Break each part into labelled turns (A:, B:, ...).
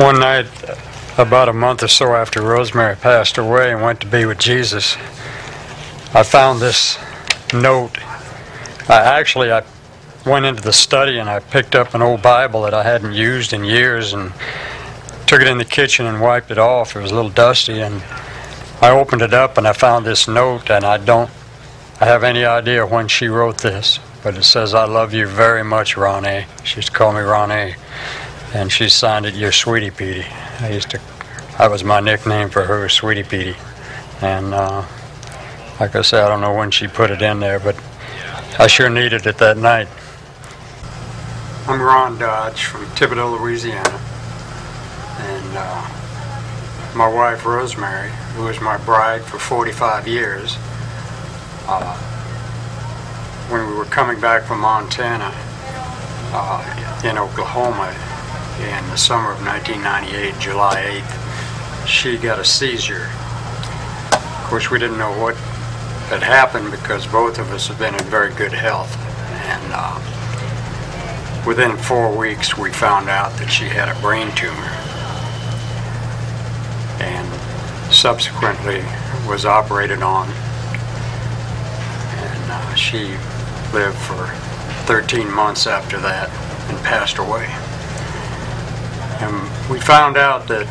A: One night, about a month or so after Rosemary passed away and went to be with Jesus, I found this note. I went into the study and I picked up an old Bible that I hadn't used in years and took it in the kitchen and wiped it off. It was a little dusty, and I opened it up and I found this note, and I have any idea when she wrote this, but it says, "I love you very much, Ronnie." She used to call me Ronnie, and she signed it, "Your Sweetie Petey." That was my nickname for her, Sweetie Petey. And like I said, I don't know when she put it in there, but I sure needed it that night. I'm Ron Dodge from Thibodaux, Louisiana, and my wife Rosemary, who was my bride for 45 years, when we were coming back from Montana in Oklahoma in the summer of 1998, July 8th, she got a seizure. Of course, we didn't know what had happened because both of us have been in very good health, and within 4 weeks we found out that she had a brain tumor, and subsequently was operated on, and she lived for 13 months after that and passed away. And we found out that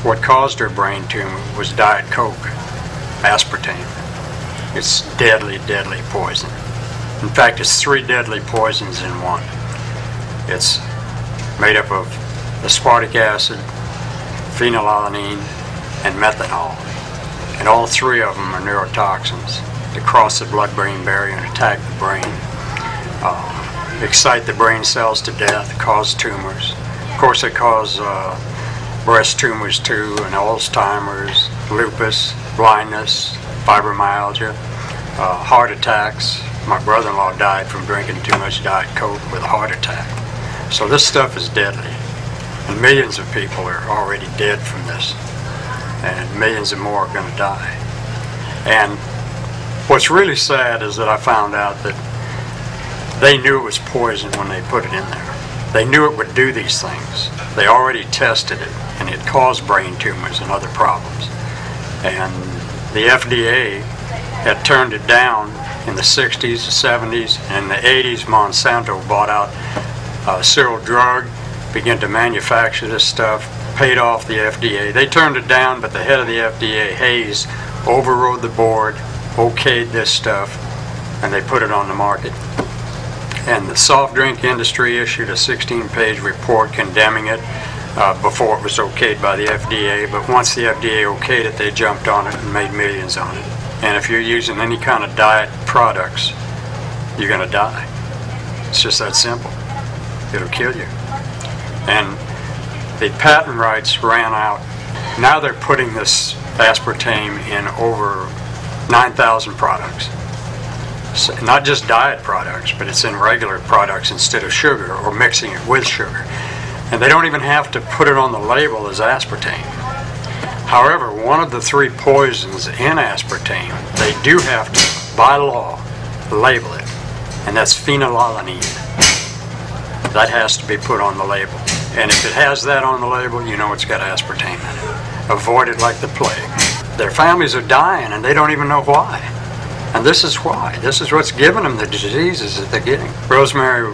A: what caused her brain tumor was Diet Coke, aspartame. It's deadly, deadly poison. In fact, it's 3 deadly poisons in one. It's made up of aspartic acid, phenylalanine, and methanol. And all 3 of them are neurotoxins. They cross the blood-brain barrier and attack the brain, excite the brain cells to death, cause tumors. Of course, they cause breast tumors too, and Alzheimer's, lupus, blindness, fibromyalgia, heart attacks. My brother-in-law died from drinking too much Diet Coke with a heart attack. So this stuff is deadly, and millions of people are already dead from this, and millions of more are going to die. And what's really sad is that I found out that they knew it was poison when they put it in there. They knew it would do these things. They already tested it, and it caused brain tumors and other problems. And the FDA had turned it down in the 60s, the 70s, and in the 80s. Monsanto bought out Cyril Drug, began to manufacture this stuff, paid off the FDA. They turned it down, but the head of the FDA, Hayes, overrode the board, okayed this stuff, and they put it on the market. And the soft drink industry issued a 16-page report condemning it before it was okayed by the FDA. But once the FDA okayed it, they jumped on it and made millions on it. And if you're using any kind of diet products, you're going to die. It's just that simple. It'll kill you. And the patent rights ran out. Now they're putting this aspartame in over 9,000 products. So not just diet products, but it's in regular products instead of sugar, or mixing it with sugar. And they don't even have to put it on the label as aspartame. However, one of the 3 poisons in aspartame, they do have to, by law, label it, and that's phenylalanine. That has to be put on the label. And if it has that on the label, you know it's got aspartame in it. Avoid it like the plague. Their families are dying and they don't even know why. And this is why. This is what's giving them the diseases that they're getting. Rosemary,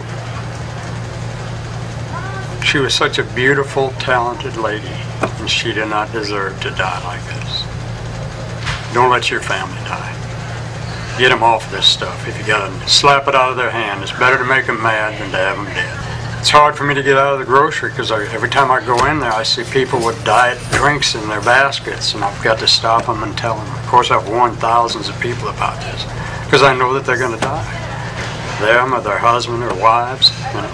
A: she was such a beautiful, talented lady, and she did not deserve to die like this. Don't let your family die. Get them off this stuff. If you got to slap it out of their hand, it's better to make them mad than to have them dead. It's hard for me to get out of the grocery because every time I go in there, I see people with diet drinks in their baskets, and I've got to stop them and tell them. Of course, I've warned thousands of people about this because I know that they're going to die. Them or their husband or wives, you know,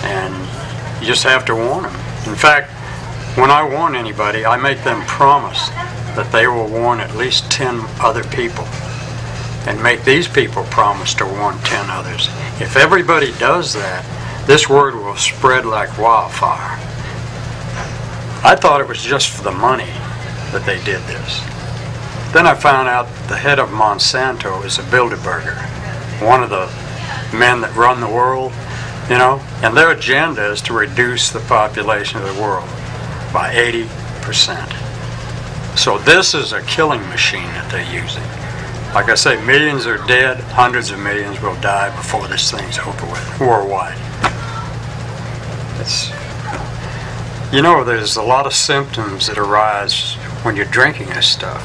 A: and you just have to warn them. In fact, when I warn anybody, I make them promise that they will warn at least 10 other people, and make these people promise to warn 10 others. If everybody does that, this word will spread like wildfire. I thought it was just for the money that they did this. Then I found out the head of Monsanto is a Bilderberger, one of the men that run the world, you know, and their agenda is to reduce the population of the world by 80%. So this is a killing machine that they're using. Like I say, millions are dead, hundreds of millions will die before this thing's over with, worldwide. It's, you know, there's a lot of symptoms that arise when you're drinking this stuff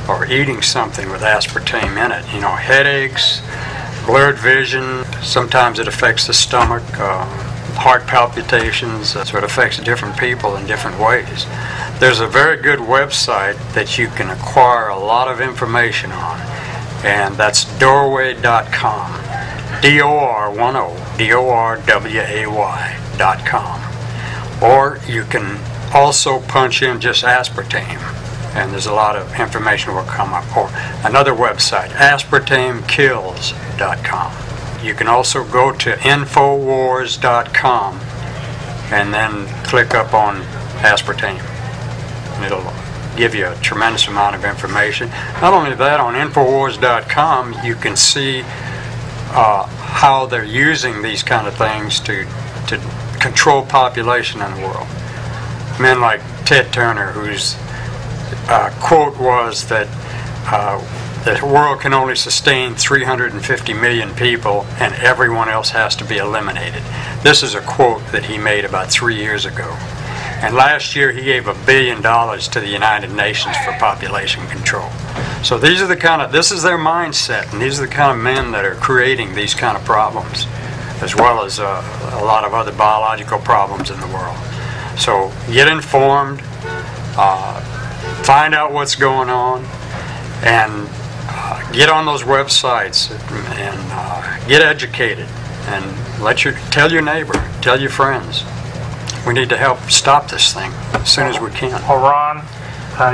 A: or eating something with aspartame in it. You know, headaches, blurred vision, sometimes it affects the stomach, heart palpitations, so it affects different people in different ways. There's a very good website that you can acquire a lot of information on, and that's doorway.com, dorway.com. Or you can also punch in just aspartame, and there's a lot of information will come up. Or another website, aspartamekills.com. You can also go to infowars.com and then click up on aspartame. And it'll give you a tremendous amount of information. Not only that, on infowars.com you can see how they're using these kind of things to control population in the world. Men like Ted Turner, whose quote was that the world can only sustain 350 million people and everyone else has to be eliminated. This is a quote that he made about 3 years ago. And last year he gave $1 billion to the United Nations for population control. So these are the this is their mindset, and these are the kind of men that are creating these kind of problems, as well as a lot of other biological problems in the world. So get informed, find out what's going on, and get on those websites and get educated, and tell your neighbor, tell your friends. We need to help stop this thing as soon as we can.
B: Well, Ron,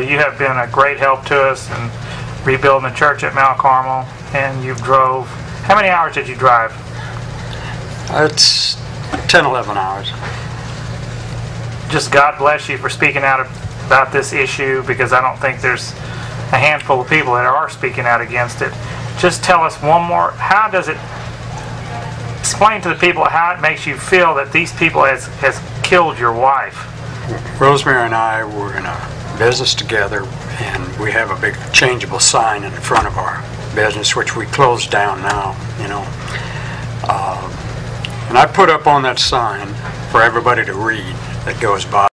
B: you have been a great help to us in rebuilding the church at Mount Carmel, and you drove. How many hours did you drive?
A: It's 10, 11 hours.
B: Just God bless you for speaking out about this issue, because I don't think there's a handful of people that are speaking out against it. Just tell us one more, how does it, explain to the people how it makes you feel that these people has killed your wife.
A: Rosemary and I were in a business together, and we have a big changeable sign in the front of our business, which we closed down now, you know. And I put up on that sign for everybody to read that goes by.